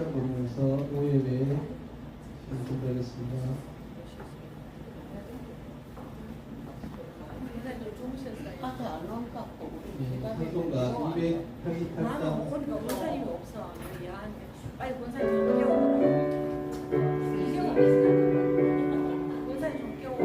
보면서 오예배 준비하겠습니다. 활동가 288장 원사님이 없어. 빨리 원사님 좀 깨워. 원사님 좀 깨워.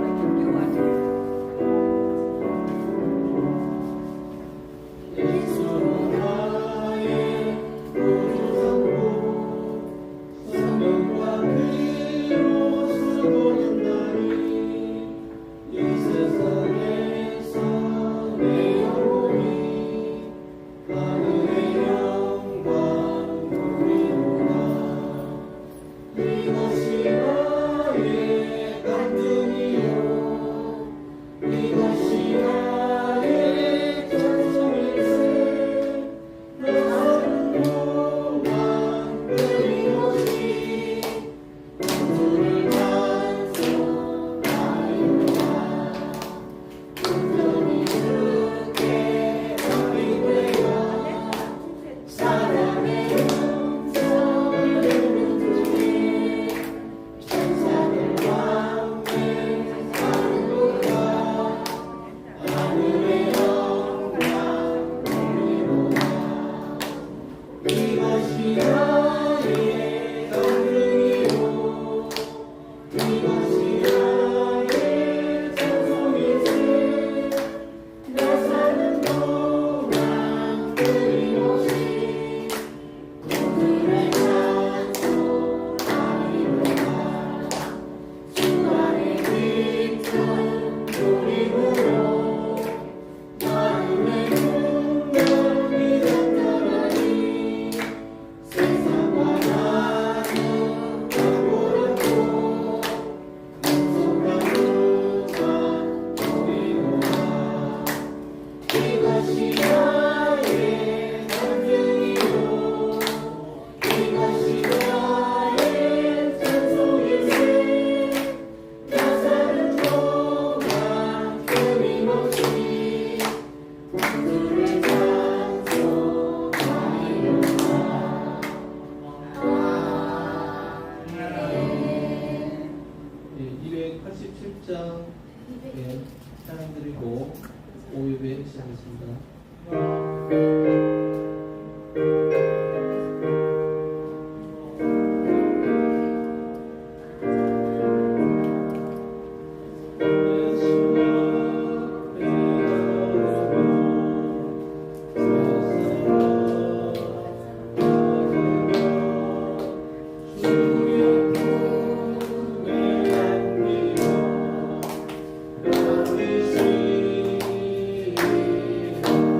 찬양 드리고 오예배 시작하겠습니다. 주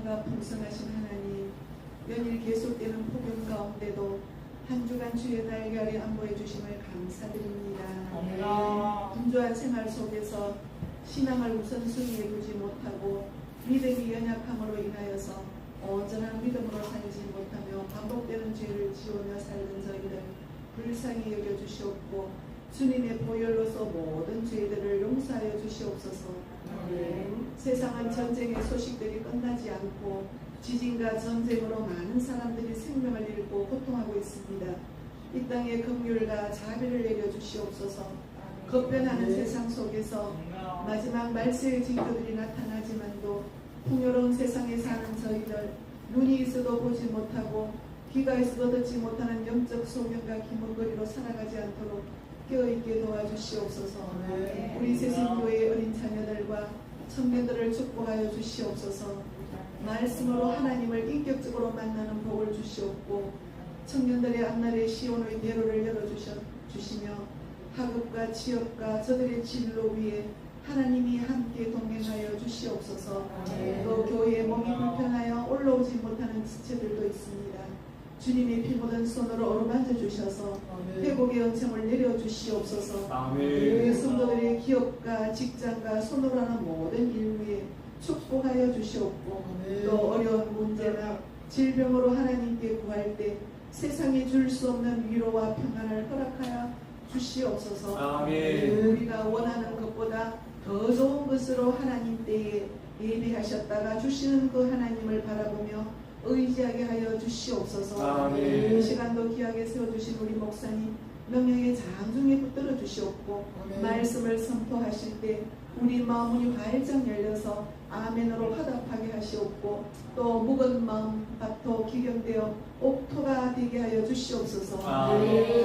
사랑과 풍성하신 하나님, 연일 계속되는 폭염 가운데도 한 주간 주의 날개 아래 안보해 주심을 감사드립니다. 분주한 생활 속에서 신앙을 우선순위에 두지 못하고 믿음이 연약함으로 인하여서 온전한 믿음으로 살지 못하며 반복되는 죄를 지으며 살던 저희를 불쌍히 여겨주시옵고 주님의 보혈로서 모든 죄들을 용서하여 주시옵소서. 세상은 전쟁의 소식들이 끝나지 않고 지진과 전쟁으로 많은 사람들이 생명을 잃고 고통하고 있습니다. 이 땅에 긍휼과 자비를 내려주시옵소서. 급변하는 세상 속에서 마지막 말세의 징조들이 나타나지만도 풍요로운 세상에 사는 저희들, 눈이 있어도 보지 못하고 귀가 있어도 듣지 못하는 영적 소견과 기뭇거리로 살아가지 않도록 깨어있게 도와주시옵소서. 우리 새신교회의 어린 자녀들과 청년들을 축복하여 주시옵소서. 말씀으로 하나님을 인격적으로 만나는 복을 주시옵고 청년들의 앞날의 시온의 대로를 열어주시며 학업과 취업과 저들의 진로 위에 하나님이 함께 동행하여 주시옵소서. 또 교회의 몸이 불편하여 올라오지 못하는 지체들도 있습니다. 주님의 피 묻은 손으로 어루만져 주셔서 회복의 은총을 내려주시옵소서. 교회 성도들의 기업과 직장과 손으로 하는 모든 일 위에 축복하여 주시옵고 또 어려운 문제나 질병으로 하나님께 구할 때 세상이 줄 수 없는 위로와 평안을 허락하여 주시옵소서. 우리가 원하는 것보다 더 좋은 것으로 하나님 때에 예비하셨다가 주시는 그 하나님을 바라보며 의지하게 하여 주시옵소서. 이 시간도 귀하게 세워주신 우리 목사님 명령의 장중에 붙들어 주시옵고 말씀을 선포하실 때 우리 마음이 활짝 열려서 아멘으로 화답하게 하시옵고 또 묵은 마음 밭도 기경되어 옥토가 되게 하여 주시옵소서.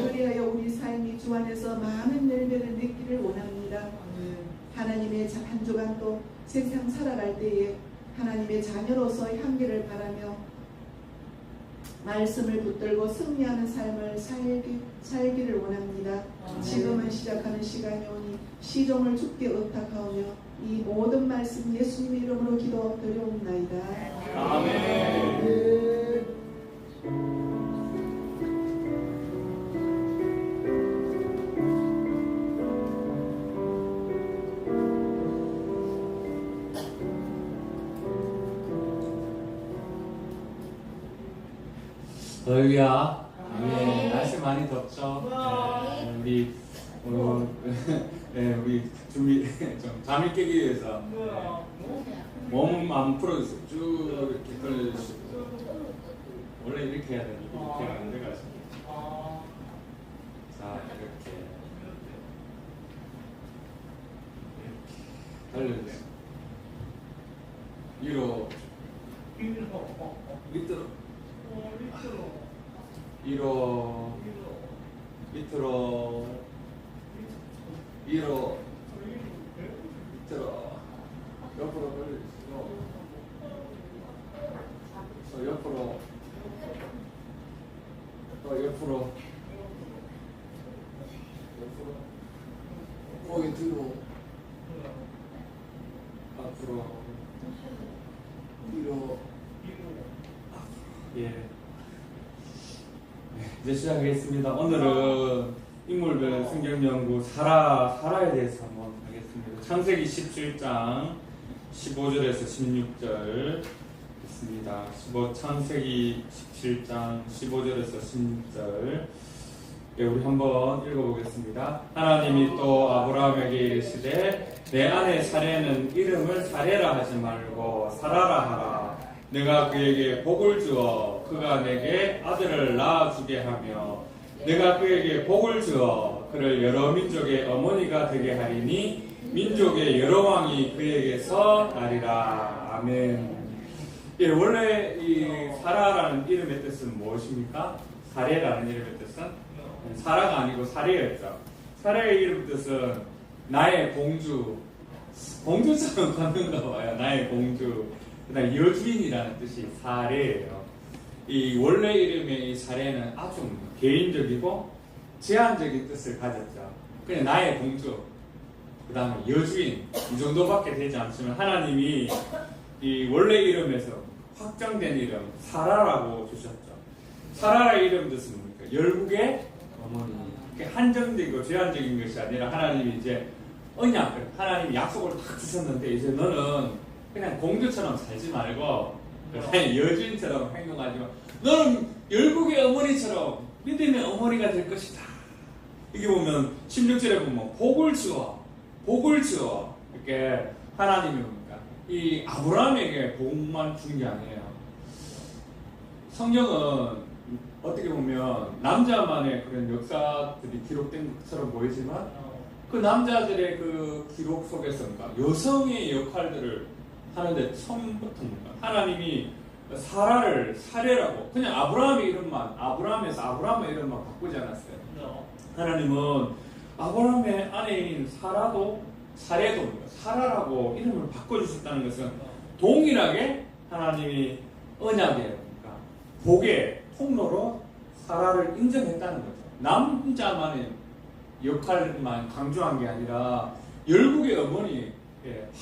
그리하여 우리 삶이 주 안에서 많은 열매를 맺기를 원합니다. 하나님의 한 주간도 세상 살아갈 때에 하나님의 자녀로서 향기를 바라며 말씀을 붙들고 승리하는 삶을 살기를 원합니다. 지금은 시작하는 시간이 오니 시종을 주께 의탁하오며 이 모든 말씀 예수님의 이름으로 기도드리옵나이다. 아멘. 더위야. 네, 날씨 많이 덥죠. 네, 우리 준비 좀 잠을 깨기 위해서 몸 안 풀어주세요. 쭉 이렇게 걸려주시고 원래 이렇게 해야 되는데 이렇게 안 돼가지고 자 이렇게 걸려주세요. 위로 밑으로 위로 밑으로 위로 밑으로 옆으로 돌려주시고 또 옆으로 또 옆으로 거기 뒤로 앞으로 뒤로 예. 이제 시작하겠습니다. 오늘은 인물별 성경연구 사라에 대해서 한번 하겠습니다. 창세기 17장 15절에서 16절 있습니다. 창세기 17장 15절에서 16절 우리 한번 읽어보겠습니다. 하나님이 또 아브라함에게 이르시되 내 아내 사레는 이름을 사레라 하지 말고 사라라 하라. 내가 그에게 복을 주어 그가 내게 아들을 낳아주게 하며 내가 그에게 복을 주어 그를 여러 민족의 어머니가 되게 하리니 민족의 여러 왕이 그에게서 나리라. 아멘. 예, 원래 이 사라라는 이름의 뜻은 무엇입니까? 사레라는 이름의 뜻은 사라가 아니고 사레였죠. 사레의 이름 뜻은 나의 공주, 공주처럼 걷는가 봐요. 나의 공주. 그다음 여주인이라는 뜻이 사레예요. 이 원래 이름의 이 사레는 아주 개인적이고 제한적인 뜻을 가졌죠. 그냥 나의 공주, 그 다음에 여주인 이 정도밖에 되지 않지만 하나님이 이 원래 이름에서 확장된 이름 사라라고 주셨죠. 사라의 이름 뜻은 뭡니까? 열국의 어머니. 한정되고 제한적인 것이 아니라 하나님이 이제 언약, 하나님이 약속을 딱 주셨는데 이제 너는 그냥 공주처럼 살지 말고 그냥 여주인처럼 행동하지 마. 너는 열국의 어머니처럼 믿음의 어머니가 될 것이다. 이게 보면 16절에 보면 복을 주어 이렇게 하나님이 뭡니까? 이 아브라함에게 복만 준 게 아니에요. 성경은 어떻게 보면 남자만의 그런 역사들이 기록된 것처럼 보이지만 그 남자들의 그 기록 속에서 여성의 역할들을 하는데 처음부터 하나님이 사라를 사례라고 그냥 아브라함의 이름만 아브라함에서 아브라함의 이름만 바꾸지 않았어요. 하나님은 아브라함의 아내인 사라도 사례도 사라라고 이름을 바꿔주셨다는 것은 동일하게 하나님이 언약의 복의 통로로 사라를 인정했다는 거죠. 남자만의 역할만 강조한 게 아니라 열국의 어머니,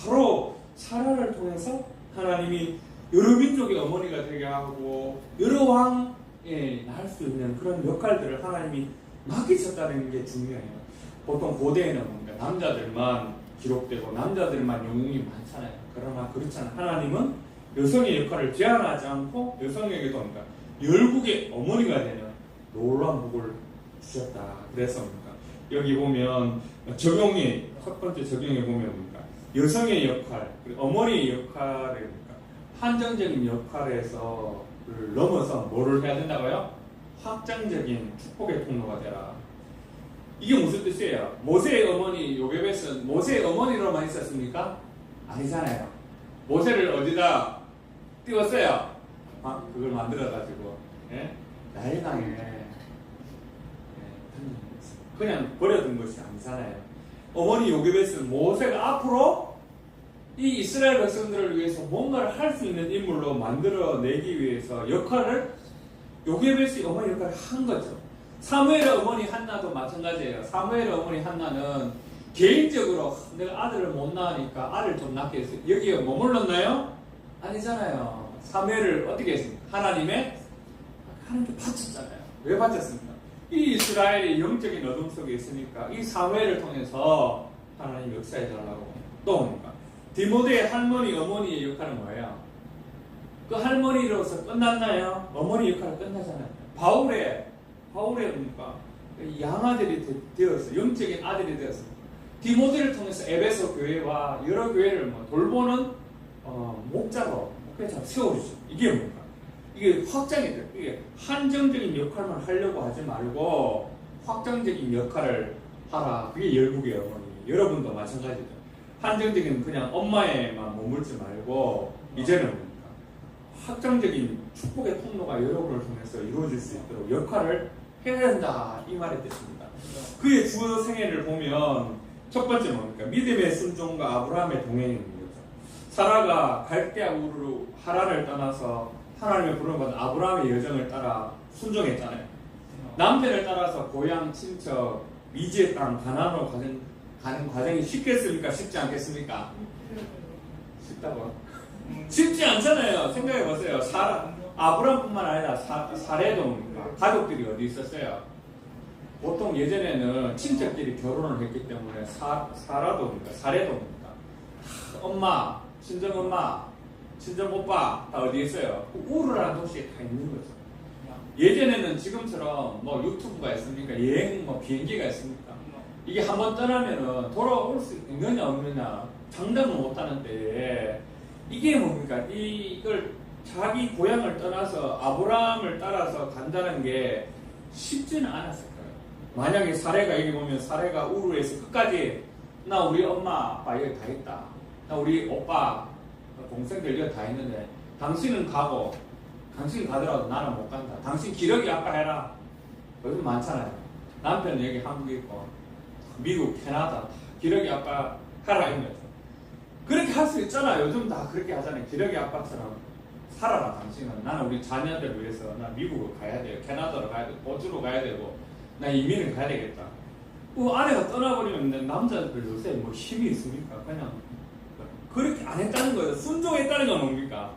바로 사라를 통해서 하나님이 여러 민족의 어머니가 되게 하고 여러 왕에 날 수 있는 그런 역할들을 하나님이 맡기셨다는 게 중요해요. 보통 고대에는 뭡니까? 남자들만 기록되고 남자들만 영웅이 많잖아요. 그러나 그렇지 않아요. 하나님은 여성의 역할을 제한하지 않고 여성에게도 뭡니까? 열국의 어머니가 되는 놀라운 복을 주셨다. 그래서 뭡니까? 여기 보면 적용이 첫 번째 적용해 보면 뭡니까? 여성의 역할, 어머니의 역할을 뭡니까? 한정적인 역할에서 넘어서 뭐를 해야 된다고요? 확장적인 축복의 통로가 되라. 이게 무슨 뜻이에요? 모세의 어머니 요괴벳은 모세의 어머니로만 있었습니까? 아니잖아요. 모세를 어디다 띄웠어요? 그걸 만들어가지고 나일강에 그냥 버려둔 것이 아니잖아요. 어머니 요괴벳은 모세가 앞으로 이 이스라엘 백성들을 위해서 뭔가를 할 수 있는 인물로 만들어내기 위해서 역할을 요괴벳이 어머니 역할을 한 거죠. 사무엘의 어머니 한나도 마찬가지예요. 사무엘의 어머니 한나는 개인적으로 내가 아들을 못 낳으니까 아들 좀 낳게 했어요. 여기에 머물렀나요? 아니잖아요. 사무엘을 어떻게 했습니까? 하나님께 바쳤잖아요. 왜 바쳤습니까? 이 이스라엘이 영적인 어둠 속에 있으니까 이 사무엘을 통해서 하나님 역사해 달라고. 또 뭡니까? 디모데의 할머니, 어머니의 역할은 뭐예요? 그 할머니로서 끝났나요? 어머니 역할은 끝나잖아요. 바울의 뭡니까? 양아들이 되었어요. 영적인 아들이 되었어요. 디모데를 통해서 에베소 교회와 여러 교회를 돌보는 목자로 세워주죠. 이게 뭡니까? 이게 확장이 돼요. 이게 한정적인 역할만 하려고 하지 말고 확장적인 역할을 하라. 그게 열국의 어머니. 여러분도 마찬가지죠. 한정적인 그냥 엄마에만 머물지 말고 이제는 뭡니까? 확장적인 축복의 통로가 여러분을 통해서 이루어질 수 있도록 역할을 해야 된다. 이 말이 됐습니다. 그의 주어 생애를 보면 첫 번째 뭡니까? 믿음의 순종과 아브라함의 동행인 거죠. 사라가 갈대아 우르 하란을 떠나서 하나님의 부름받은 아브라함의 여정을 따라 순종했잖아요. 남편을 따라서 고향 친척 미지의 땅 가나안으로 가는 과정이 쉽겠습니까? 쉽지 않겠습니까? 쉽다고? 쉽지 않잖아요. 생각해 보세요. 아브라함뿐만 아니라 사례도 가족들이 어디 있었어요? 보통 예전에는 친척끼리 결혼을 했기 때문에 사례도 엄마, 친정엄마, 친정오빠 다 어디 있어요? 우르라는 도시에 다 있는 거죠. 예전에는 지금처럼 유튜브가 있습니까? 여행 비행기가 있습니까? 이게 한번 떠나면은 돌아올 수 있느냐 없느냐 장담을 못 하는데 이게 뭡니까? 이걸 자기 고향을 떠나서 아브라함을 따라서 간다는 게 쉽지는 않았을 거예요. 만약에 사례가 여기 보면 사례가 우르에서 끝까지 나 우리 엄마 아빠 여기 다 있다. 나 우리 오빠 동생들 여기 다 있는데 당신은 가고 당신 가더라도 나는 못 간다. 당신 기러기 아빠 해라. 요즘 많잖아요. 남편은 여기 한국에 있고 미국, 캐나다 기러기 아빠 하라 이런 거죠. 그렇게 할 수 있잖아요. 요즘 다 그렇게 하잖아요. 기러기 아빠처럼 살아라 당신은. 나는 우리 자녀들 위해서 나 미국으로 가야 돼요. 캐나다로 가야 되고 호주로 가야 되고 나 이민을 가야 되겠다. 아내가 떠나버리면 남자들 요새 힘이 있습니까? 그냥 그렇게 안 했다는 거예요. 순종했다는 건 뭡니까?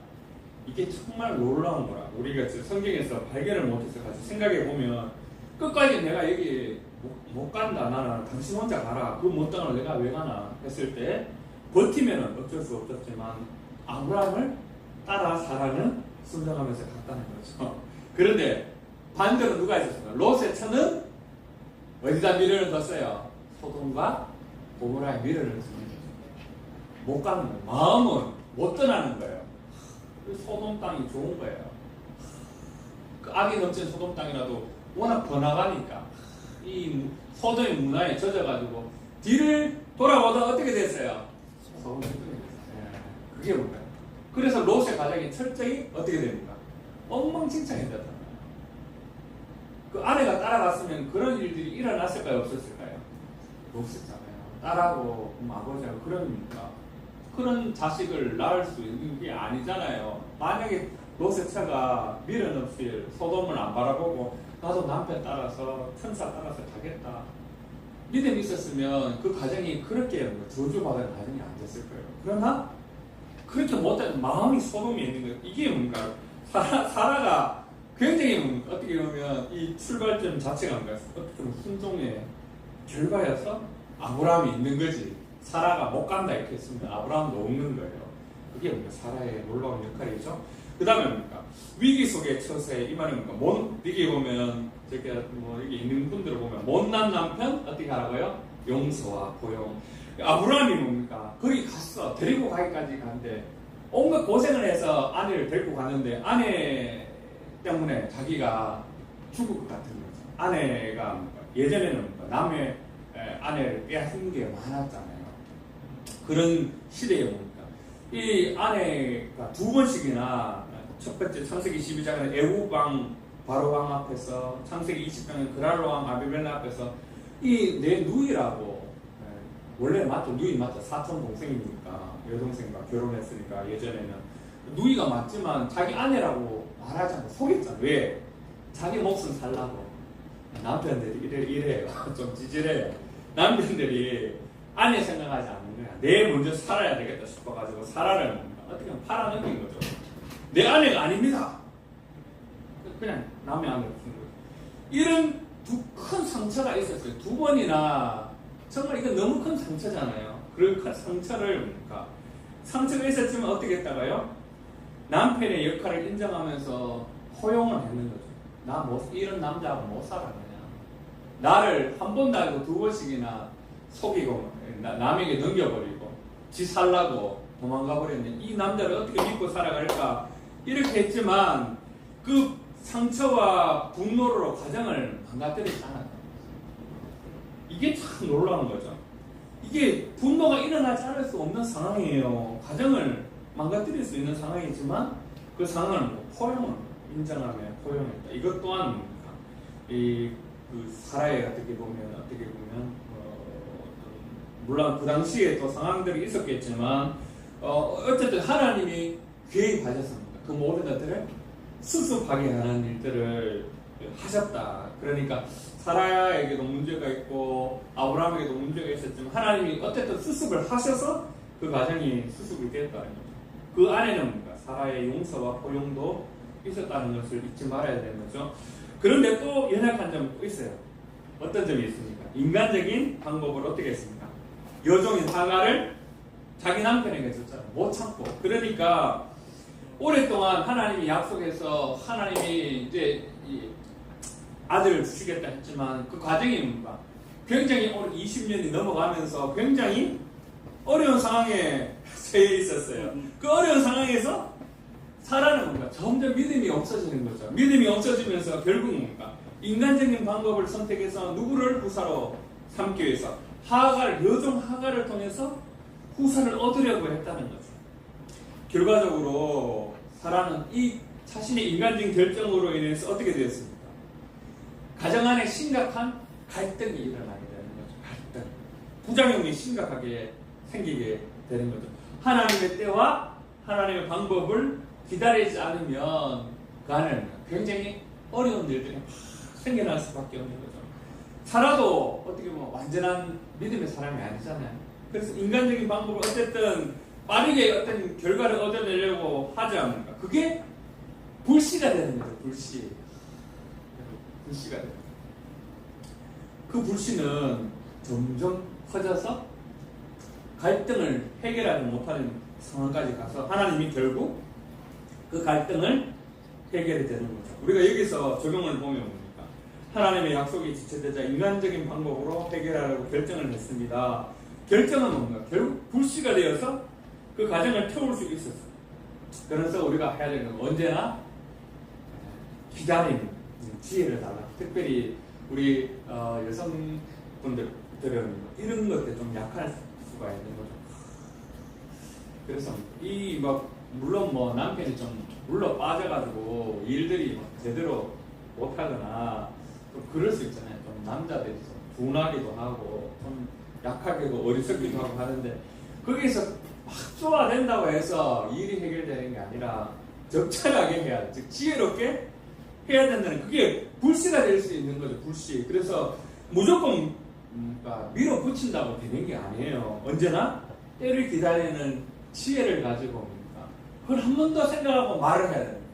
이게 정말 놀라운 거라. 우리가 성경에서 발견을 못해서 같이 생각해 보면 끝까지 내가 여기 못 간다. 나는 당신 혼자 가라. 그 못 당을 내가 왜 가나 했을 때 버티면은 어쩔 수 없었지만 아브라함을 따라 사라는 순종하면서 갔다는 거죠. 그런데 반대로 누가 있었습니까? 롯의 처는 어디다 미련을 뒀어요? 소돔과 고모라에 미련을 뒀습니다. 못 가는 거예요. 마음은 못 떠나는 거예요. 소돔 땅이 좋은 거예요. 그 악이 넘친 소돔 땅이라도 워낙 번화가니까 이 소돔의 문화에 젖어가지고 뒤를 돌아보다 어떻게 됐어요? 소돔이 됐어요. 그게 뭔가요? 그래서 롯의 가정이 철저히 어떻게 됩니까? 엉망진창이 됐다. 그 아내가 따라갔으면 그런 일들이 일어났을까요? 없었을까요? 없었잖아요. 딸하고 아버지하고 그런 자식을 낳을 수 있는 게 아니잖아요. 만약에 롯의 처가 미련 없이 소돔을 안 바라보고 나도 남편 따라서 천사 따라서 가겠다. 믿음이 있었으면 그 가정이 그렇게 저주받은 가정이 안 됐을 거예요. 그러나 그렇게 못한 마음이 소돔이 있는 거예요. 이게 뭔가 사라가 굉장히 어떻게 보면 이 출발점 자체가 뭔가 어떻게 보면 순종의 결과여서 아브라함이 있는 거지. 사라가 못 간다 이렇게 했으면 아브라함도 없는 거예요. 그게 뭔가 사라의 놀라운 역할이죠. 그 다음에 뭡니까? 위기 속의 처세, 이 말은 뭡니까? 여기 보면, 저기 여기 있는 분들을 보면, 못난 남편, 어떻게 하라고요? 용서와 포용. 아브라함이 뭡니까? 거기 갔어. 데리고 가기까지 가는데, 온갖 고생을 해서 아내를 데리고 갔는데, 아내 때문에 자기가 죽을 것 같은 거죠. 아내가 뭡니까? 예전에는 남의 아내를 빼앗는 게 많았잖아요. 그런 시대에 뭡니까? 이 아내가 두 번씩이나 첫 번째 창세기 12장은 애굽왕 바로왕 앞에서, 창세기 20장은 그랄로왕 아비멜렉 앞에서 이 내 누이라고, 원래 맞죠? 누이 맞죠? 사촌 동생이니까 여동생과 결혼했으니까 예전에는 누이가 맞지만 자기 아내라고 말하지 않고 속였잖아. 왜? 자기 목숨 살라고. 남편들이 이래요. 좀 찌질해요. 남편들이 아내 생각하지 않는 거야. 내 먼저 살아야 되겠다 싶어가지고 사라를 어떻게 보면 팔아넘긴 거죠. 내 아내가 아닙니다. 그냥 남의 아내를 주는 거죠. 이런 두 큰 상처가 있었어요. 두 번이나. 정말 이건 너무 큰 상처잖아요. 그 상처를 뭡니까? 상처가 있었지만 어떻게 했다가요? 남편의 역할을 인정하면서 허용을 했는 거죠. 이런 남자하고 못 살아 그냥. 나를 한 번도 아니고 두 번씩이나 속이고 남에게 넘겨버리고 지 살라고 도망가 버렸는데 이 남자를 어떻게 믿고 살아갈까 이렇게 했지만 그 상처와 분노로 가정을 망가뜨리지 않았다. 이게 참 놀라운 거죠. 이게 분노가 일어나지 않을 수 없는 상황이에요. 가정을 망가뜨릴 수 있는 상황이지만 그 상황을 포용을 인정하며 포용했다. 이것 또한 뭡니까? 그 사라에 어떻게 보면 물론 그 당시에 또 상황들이 있었겠지만 어쨌든 하나님이 개입하셨습니다. 그 모든 것들을 수습하게 하는 일들을 하셨다. 그러니까 사라에게도 문제가 있고 아브라함에게도 문제가 있었지만 하나님이 어쨌든 수습을 하셔서 그 가정이 수습이 됐다는 거죠. 그 안에는 뭔가 사라의 용서와 포용도 있었다는 것을 잊지 말아야 되는 거죠. 그런데 또 연약한 점이 또 있어요. 어떤 점이 있습니까? 인간적인 방법을 어떻게 했습니까? 여종인 하가를 자기 남편에게 줬잖아요. 못 참고. 그러니까 오랫동안 하나님이 약속해서 하나님이 이제 아들을 주시겠다 했지만 그 과정이 뭔가 굉장히 오늘 20년이 넘어가면서 굉장히 어려운 상황에 처해 있었어요. 그 어려운 상황에서 사라는 뭔가 점점 믿음이 없어지는 거죠. 믿음이 없어지면서 결국 뭔가 인간적인 방법을 선택해서 누구를 후사로 삼기 위해서 여종 하가를 통해서 후사를 얻으려고 했다는 거죠. 결과적으로 사라는 이 자신의 인간적인 결정으로 인해서 어떻게 되었습니까? 가정 안에 심각한 갈등이 일어나게 되는 거죠. 갈등. 부작용이 심각하게 생기게 되는 거죠. 하나님의 때와 하나님의 방법을 기다리지 않으면 그 안에는 굉장히 어려운 일들이 생겨날 수밖에 없는 거죠. 사라도 어떻게 보면 완전한 믿음의 사람이 아니잖아요. 그래서 인간적인 방법을 어쨌든 빠르게 어떤 결과를 얻어내려고 하지 않습니까? 그게 불씨가 되는 거죠. 불씨가 되는 거죠. 그 불씨는 점점 커져서 갈등을 해결하지 못하는 상황까지 가서 하나님이 결국 그 갈등을 해결이 되는 거죠. 우리가 여기서 적용을 보면 뭡니까? 하나님의 약속이 지체되자 인간적인 방법으로 해결하려고 결정을 했습니다. 결정은 뭔가? 결국 불씨가 되어서 그 과정을 태울 수 있었어요. 그래서 우리가 해야 되는 건 언제나 기다리는 지혜를 달라. 특별히 우리 여성분들은 이런 것에 좀 약할 수가 있는 거죠. 그래서 물론 남편이 좀 물러 빠져가지고 일들이 제대로 못하거나 좀 그럴 수 있잖아요. 좀 남자들이 좀 둔하기도 하고 좀 약하기도 어리석기도 하고 하는데 거기서 막 좋아된다고 해서 일이 해결되는 게 아니라 적절하게 해야 돼. 즉 지혜롭게 해야 된다는 그게 불씨가 될 수 있는 거죠. 불씨. 그래서 무조건 밀어붙인다고 되는 게 아니에요. 언제나 때를 기다리는 지혜를 가지고 옵니다. 그걸 한 번 더 생각하고 말을 해야 됩니다.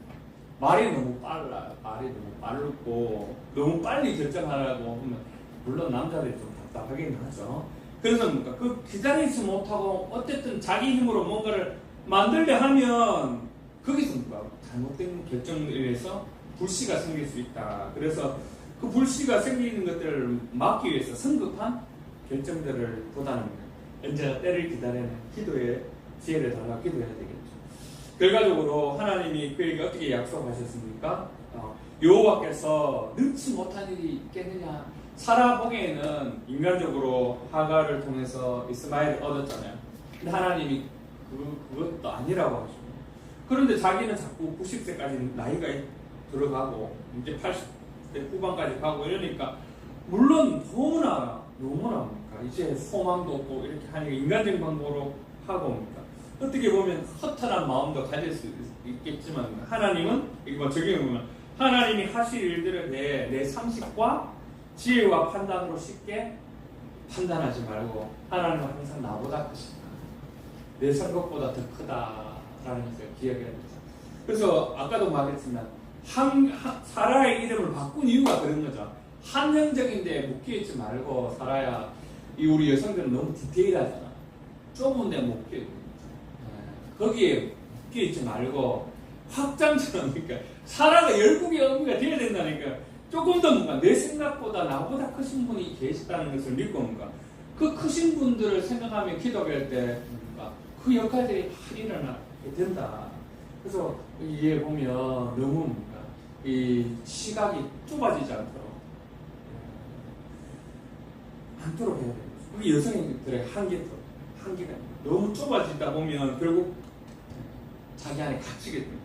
말이 너무 빨라. 말이 너무 빠르고 너무 빨리 결정하라고 하면 물론 남자들이 좀 답답하긴 하죠. 그래서 그 기다리지 못하고 어쨌든 자기 힘으로 뭔가를 만들려 하면 거기서 잘못된 결정에 의해서 불씨가 생길 수 있다. 그래서 그 불씨가 생기는 것들을 막기 위해서 성급한 결정들을 보다는 언제나 때를 기다리는 기도의 지혜를 달라 기도해야 되겠죠. 결과적으로 하나님이 그에게 어떻게 약속하셨습니까? 여호와께서 능치 못한 일이 있겠느냐. 사라 보기에는 인간적으로 하가를 통해서 이스마엘을 얻었잖아요. 근데 하나님이 그것도 아니라고 하시고 그런데 자기는 자꾸 90세까지 나이가 들어가고 이제 80대 후반까지 가고 이러니까 물론 너무나 이제 소망도 없고 이렇게 하니까 인간적인 방법으로 하고 옵니다. 어떻게 보면 허탈한 마음도 가질 수 있겠지만 하나님은 이거 적용해보면 하나님이 하실 일들에 대해 내 상식과 지혜와 판단으로 쉽게 판단하지 말고 하나님은 항상 나보다 크시다. 내 생각보다 더 크다라는 것을 기억해야 됩니다. 그래서 아까도 말했지만 사라의 이름을 바꾼 이유가 그런 거죠. 한정적인 데 묶여있지 말고 사라야. 우리 여성들은 너무 디테일하잖아. 좁은 데 묶여있는 거죠. 거기에 묶여있지 말고 확장처럼 그러니까 사라가 열국의 어미가 되어야 된다니까. 조금 더 뭔가 내 생각보다 나보다 크신 분이 계시다는 것을 믿고 뭔가 그 크신 분들을 생각하며 기도할 때 뭔가 그 역할들이 일어나게 된다. 그래서 이에 보면 너무 뭔가 이 시각이 좁아지지 않도록 해야 돼요. 그게 여성들의 한계가 너무 좁아지다 보면 결국 자기 안에 갇히게 됩니다.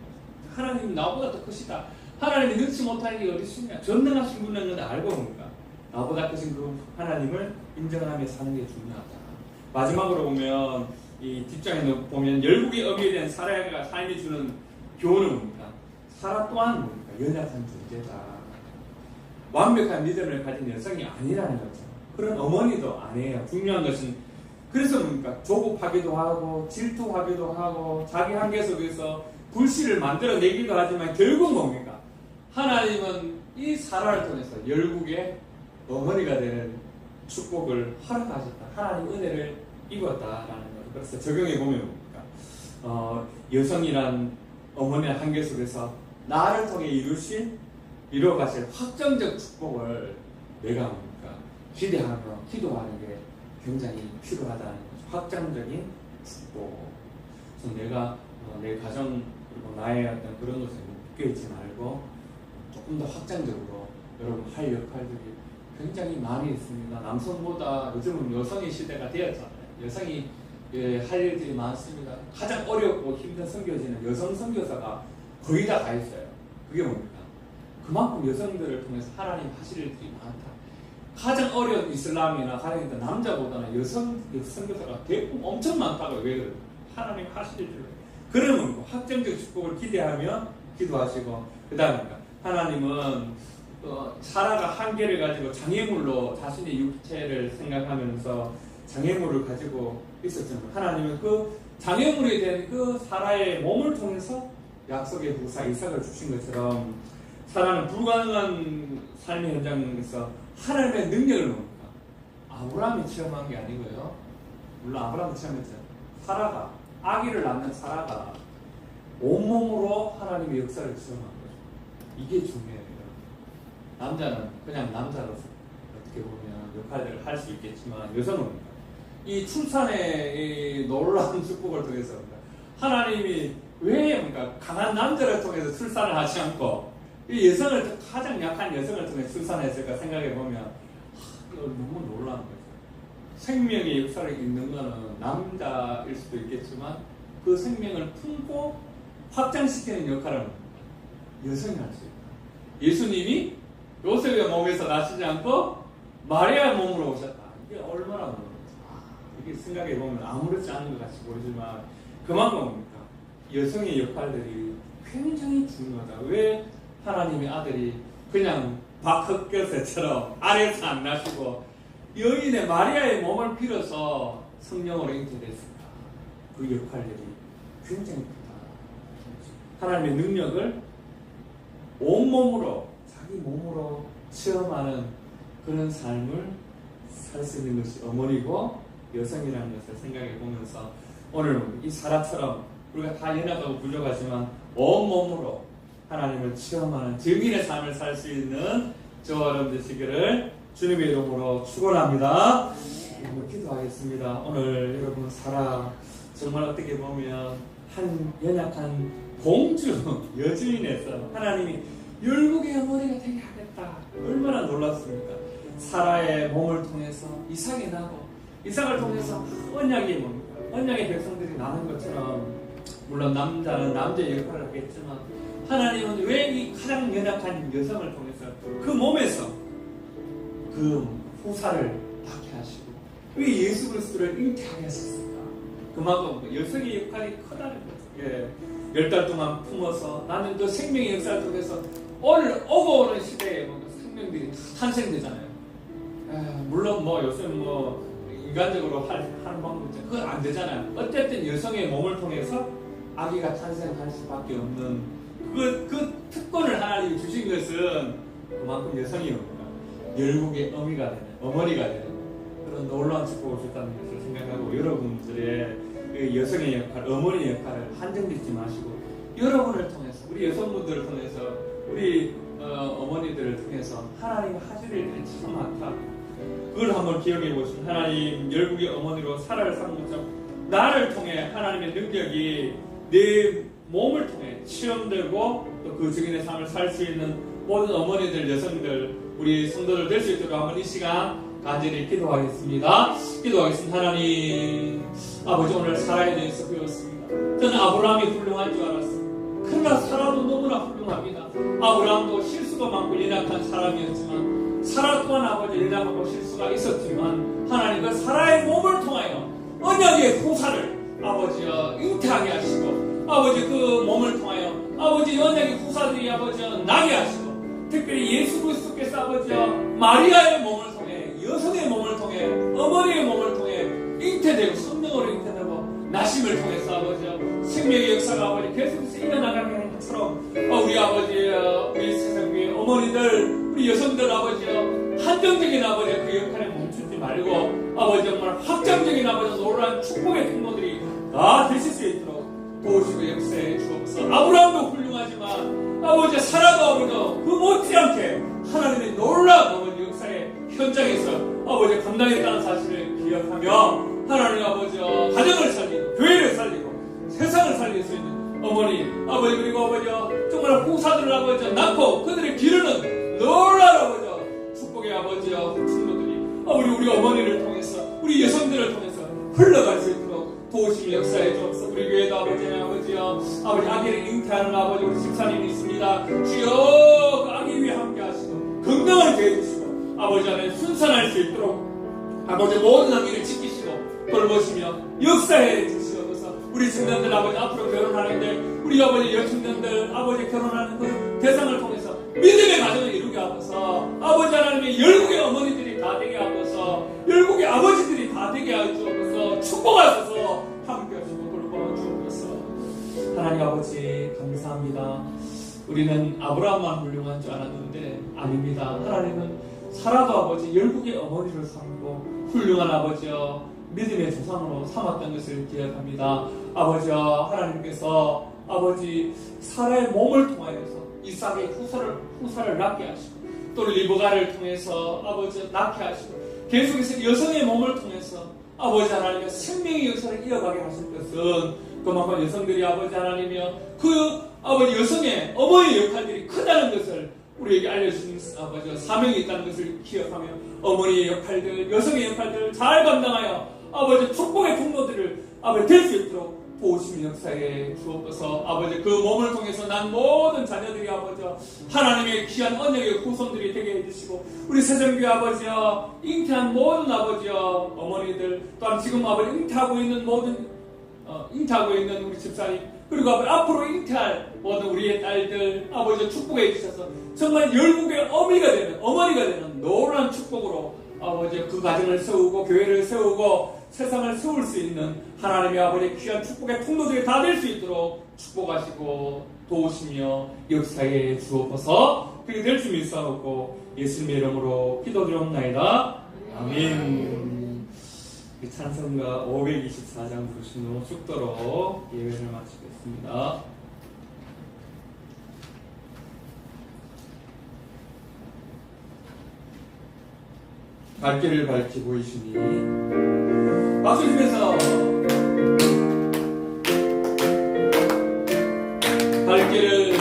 하나님이 나보다 더 크시다. 하나님이 능치 못할 일이 어디 있습니까? 전능하신 분은 알고 봅니다. 나보다 크신 그 하나님을 인정하며 사는 게 중요하다. 마지막으로 보면 이 뒷장에 보면 열국의 어미에 대한 사라가 삶이 주는 교훈은 뭡니까? 사라 또한 뭡니까? 연약한 존재다. 완벽한 믿음을 가진 여성이 아니라는 거죠. 그런 어머니도 아니에요. 중요한 것은 그래서 뭡니까? 조급하기도 하고 질투하기도 하고 자기 한계 속에서 불씨를 만들어내기도 하지만 결국 뭡니까? 하나님은 이 사라를 통해서 열국의 어머니가 되는 축복을 허락하셨다. 하나님 은혜를 입었다라는 것. 그래서 적용해 보면 뭡니까? 여성이란 어머니의 한계 속에서 나를 통해 이루어가실 확정적 축복을 내가 뭡니까? 기대하며 기도하는 게 굉장히 필요하다는 거죠. 확정적인 축복. 그래서 내가 내 가정 그리고 나의 어떤 그런 것에 묶여있지 말고 조금 더 확장적으로 여러분 할 역할들이 굉장히 많이 있습니다. 남성보다 요즘은 여성의 시대가 되었잖아요. 여성이 할 일들이 많습니다. 가장 어렵고 힘든 선교지는 여성 선교사가 거의 다 가 있어요. 그게 뭡니까? 그만큼 여성들을 통해서 하나님 하실 일들이 많다. 가장 어려운 이슬람이나 가정에서 남자보다는 여성 선교사가 대부분 엄청 많다고요. 왜 그래요? 하나님 하실 일들. 그러면 확정적 축복을 기대하며 기도하시고 그 다음에 하나님은 사라가 한계를 가지고 장애물로 자신의 육체를 생각하면서 장애물을 가지고 있었지만 하나님은 그 장애물이 된 그 사라의 몸을 통해서 약속의 부사 이삭을 주신 것처럼 사라는 불가능한 삶의 현장에서 하나님의 능력을 봅니다. 아브라함이 체험한 게 아니고요. 물론 아브라함이 체험했죠. 사라가, 아기를 낳는 사라가 온몸으로 하나님의 역사를 체험한 거죠. 이게 중요해요. 남자는 그냥 남자로서 어떻게 보면 역할들을 할 수 있겠지만 여성은 이 출산의 이 놀라운 축복을 통해서 하나님이 왜 강한 남자를 통해서 출산을 하지 않고 이 여성을 가장 약한 여성을 통해 출산했을까 생각해 보면 이거 너무 놀라운 거죠. 생명의 역사를 잇는 것은 남자일 수도 있겠지만 그 생명을 품고 확장시키는 역할을 여성이 할 수 있다. 예수님이 요셉의 몸에서 나시지 않고 마리아의 몸으로 오셨다. 이게 얼마나 놀랍다. 이게 생각해 보면 아무렇지 않은 것 같이 보이지만 그만큼 뭡니까? 여성의 역할들이 굉장히 중요하다. 왜 하나님의 아들이 그냥 박흑겨새처럼 아래에서 안 나시고 여인의 마리아의 몸을 빌어서 성령으로 잉태됐을까? 그 역할들이 굉장히 크다. 하나님의 능력을 온몸으로 자기 몸으로 체험하는 그런 삶을 살 수 있는 것이 어머니고 여성이라는 것을 생각해 보면서 오늘 이 사라처럼 우리가 다 연약하고 부족하지만 온몸으로 하나님을 체험하는 증인의 삶을 살 수 있는 저와 여러분 되시기를 주님의 이름으로 축원합니다. 기도하겠습니다. 오늘 여러분 사라 정말 어떻게 보면 한 연약한 공주 여주인에서 하나님이 열국의 어머니가 되게 하겠다. 얼마나 놀랐습니까? 사라의 몸을 통해서 이삭이 나고 이삭을 통해서 언약이 뭡니까? 언약의 백성들이 나는 것처럼 물론 남자는 남자의 역할을 하겠지만 하나님은 왜 이 가장 연약한 여성을 통해서 그 몸에서 그 후사를 낳게 하시고 왜 예수 그리스도를 잉태하게 하셨을까? 그만큼 여성의 역할이 크다는 거죠. 10달 동안 품어서 나는 그 생명의 역사를 통해서 오늘 오고 오는 시대에 생명들이 탄생되잖아요. 물론 요즘 인간적으로 하는 방법은 그건 안 되잖아요. 어쨌든 여성의 몸을 통해서 아기가 탄생할 수밖에 없는 그 특권을 하나님이 주신 것은 그만큼 여성이 열국의 어미가 되는 어머니가 되는 그런 놀라운 축복을 줬다는 것을 생각하고 여러분들의 그 여성의 역할, 어머니의 역할을 한정짓지 마시고 여러분을 통해서 우리 여성분들을 통해서 우리 어머니들을 통해서 하나님이 하실 일들이 참 많다. 그걸 한번 기억해 보시면 하나님 열국의 어머니로 사라를 삼은 것처럼 나를 통해 하나님의 능력이 내 몸을 통해 체험되고 또 그 증인의 삶을 살 수 있는 모든 어머니들, 여성들, 우리 성도들 될 수 있도록 한번 이 시간 간절히 기도하겠습니다. 하나님 아버지 오늘 사라에 대해서 배웠습니다. 저는 아브라함이 훌륭한 줄 알았습니다. 그러나 사라도 너무나 훌륭합니다. 아브라함도 실수가 많고 연약한 사람이었지만 사라 또한 아버지 연약하고 실수가 있었지만 하나님 그 사라의 몸을 통하여 언약의 후사를 아버지여 잉태하게 하시고 아버지 그 몸을 통하여 아버지 언약의 후사들이 아버지여 나게 하시고 특별히 예수 그리스도께서 아버지여 마리아의 몸을 통해 여성의 몸을 통해 어머니의 몸을 통해 잉태되고 성령으로 잉태되고 나심을 통해서 아버지여 생명의 역사가 아버지 계속해서 일어나가게 하는 것처럼 우리 아버지 우리 세상 위의 어머니들 우리 여성들 아버지여 한정적인 아버지 그 역할에 멈추지 말고 아버지 정말 확장적인 아버지 놀라운 축복의 통로들이 다 되실 수 있도록 도우시고 역사해 주옵소서. 아브라함도 훌륭하지만 아버지 사라도 아버지 그 못지않게 하나님의 놀라운 아버지 역사의 현장에서 아버지 감당했다는 사실을 기억하며 하나님 아버지 가정을 살리고 교회를 살리고 세상을 살릴 수 있는 어머니 아버지 그리고 아버지 정말 후사들을 아버지 낳고 그들을 기르는 놀라운 아버지 축복의 아버지 친구들이 우리 어머니를 통해서 우리 여성들을 통해서 흘러갈 수 있도록 도우심의 역사에 주옵소서. 우리 교회도 아버지 아기를 잉태하는 아버지 우리 집사님이 있습니다. 주여 그 아기 위에 함께 하시고 건강을 대해주시고 아버지 안에 순산할 수 있도록 아버지 모든 아기를 지키시고 돌보시며 역사해 주시옵소서. 우리 청년들 아버지 앞으로 결혼하는데 우리 아버지 여청년들 아버지 결혼하는 그 대상을 통해서 믿음의 가정을 이루게 하소서. 아버지 하나님의 열국의 어머니들이 다 되게 하소서. 열국의 아버지들이 다 되게 하소서. 축복하소서. 함께 하시고 돌보 하나님 아버지 감사합니다. 우리는 아브라함만 훌륭한 줄 알았는데 아닙니다. 하나님은 사라도 아버지 열국의 어머니를 삼고 훌륭한 아버지여 믿음의 조상으로 삼았던 것을 기억합니다. 아버지여 하나님께서 아버지 사라의 몸을 통하여서 이삭의 후사를 낳게 하시고 또 리브가를 통해서 아버지 낳게 하시고 계속해서 여성의 몸을 통해서 아버지 하나님의 생명의 역사를 이어가게 하실 것은 그만큼 여성들이 아버지 하나님이여 그 아버지 여성의 어머니의 역할들이 크다는 것을 우리에게 알려주신 아버지 사명이 있다는 것을 기억하며 어머니의 역할들, 여성의 역할들을 잘 감당하여 아버지 축복의 통로들을 아버지 될 수 있도록 도우시는 역사에 주옵소서. 아버지 그 몸을 통해서 난 모든 자녀들이 아버지 하나님의 귀한 언약의 후손들이 되게 해주시고 우리 새정교회 아버지여 잉태한 모든 아버지여 어머니들 또한 지금 아버지 잉태하고 있는 모든 잉태하고 있는 우리 집사님 그리고 아버지 앞으로 잉태할 모든 우리의 딸들 아버지 축복해 주셔서 정말 열국의 어머니가 되는 노란 축복으로 아버지 그 가정을 세우고 교회를 세우고 세상을 세울 수 있는 하나님의 아버지 귀한 축복의 통로들이 다 될 수 있도록 축복하시고 도우시며 역사에 주옵소서. 그렇게 될 줄 믿사옵고 예수님의 이름으로 기도드리옵나이다. 아멘. 찬송가 524장 부르신 후 축도로 예배를 마치겠습니다. 갈 길을 밝히 보이시니 박수 치면서 갈 길을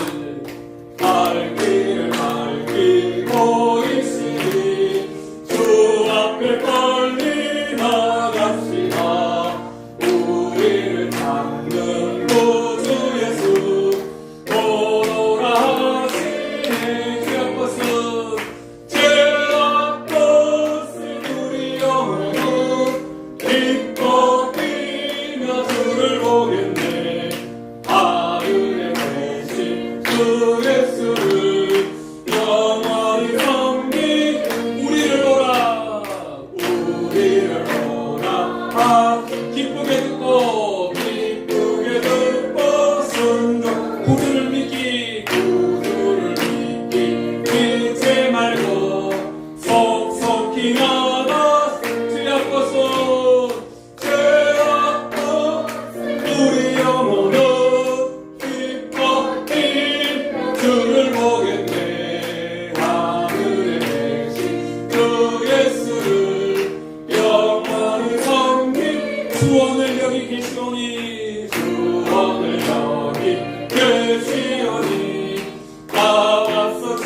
밝히 보이시니 주 앞을 빨리 나갑시다. 우리를 찾는 구주 예수 오라 하시네. 주 앞것은 제 앞것은 우리 영혼은 기뻐 뛰며 주를 보겠네. 하늘에 계신 주 예수를 영원히 섬기 우리를 오라 기쁘게 듣고 순종 구주를 믿기 믿지 말고 속속히 나가 주 앞것은 제 앞것은 우리 영혼은 기뻐 뛰며 주를 보겠네. 하늘에 계신 주 예수를 영원히 섬기 주원을 여기 계시오니 나와서 주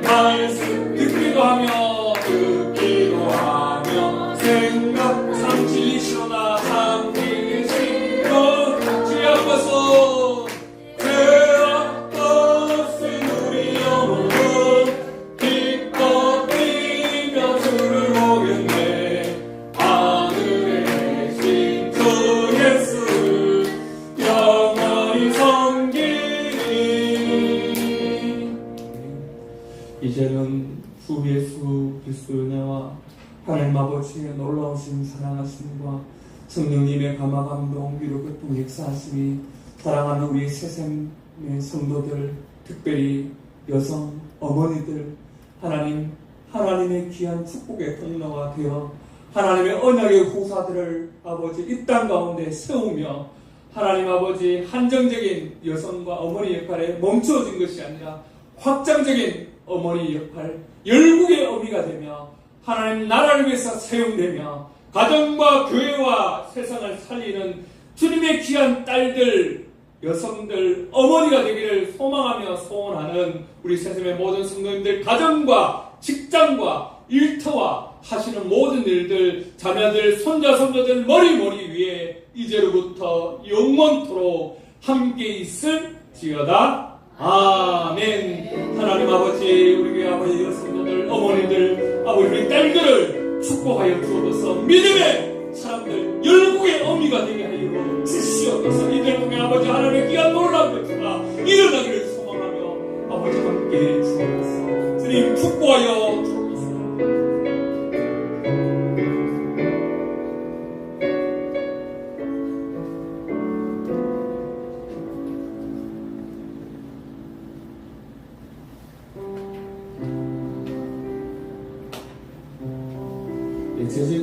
말씀 듣기도 하며 생각 삼킬리시로나 삼킬리시로 주 앞것은 제 앞것은 우리 영혼은 기뻐 뛰며 주를 보겠네. 하늘에 계신 주 예수를 영원히 섬기리. 이제는 주 예수 그리스도의 은혜와 하나님 아버지의 놀라우신 사랑하심과 성령님의 감화감동 위로 교통 역사하심이 사랑하는 우리 새샘의 성도들 특별히 여성 어머니들 하나님의 귀한 축복의 통로가 되어 하나님의 언약의 후사들을 아버지 이 땅 가운데 세우며 하나님 아버지 한정적인 여성과 어머니 역할에 멈추어진 것이 아니라 확장적인 어머니 역할, 열국의 어미가 되며 하나님 나라를 위해서 사용되며 가정과 교회와 세상을 살리는 주님의 귀한 딸들, 여성들, 어머니가 되기를 소망하며 소원하는 우리 세상의 모든 성도님들 가정과 직장과 일터와 하시는 모든 일들, 자녀들, 손자, 손자들 머리 위에 이제로부터 영원토록 함께 있을지어다. 아멘. 하나님 아버지, 우리 교회 아버지 여성들, 어머니들, 아버지 우리 딸들을 축복하여 주옵소서. 믿음의 사람들, 열국의 어미가 되게 하여 주시옵소서. 이들 통해 아버지 하나님의 귀한 놀라운 역사가 일어나기를 소망하며 아버지 함께 주옵소서. 주님 축복하여 주옵소서. 제재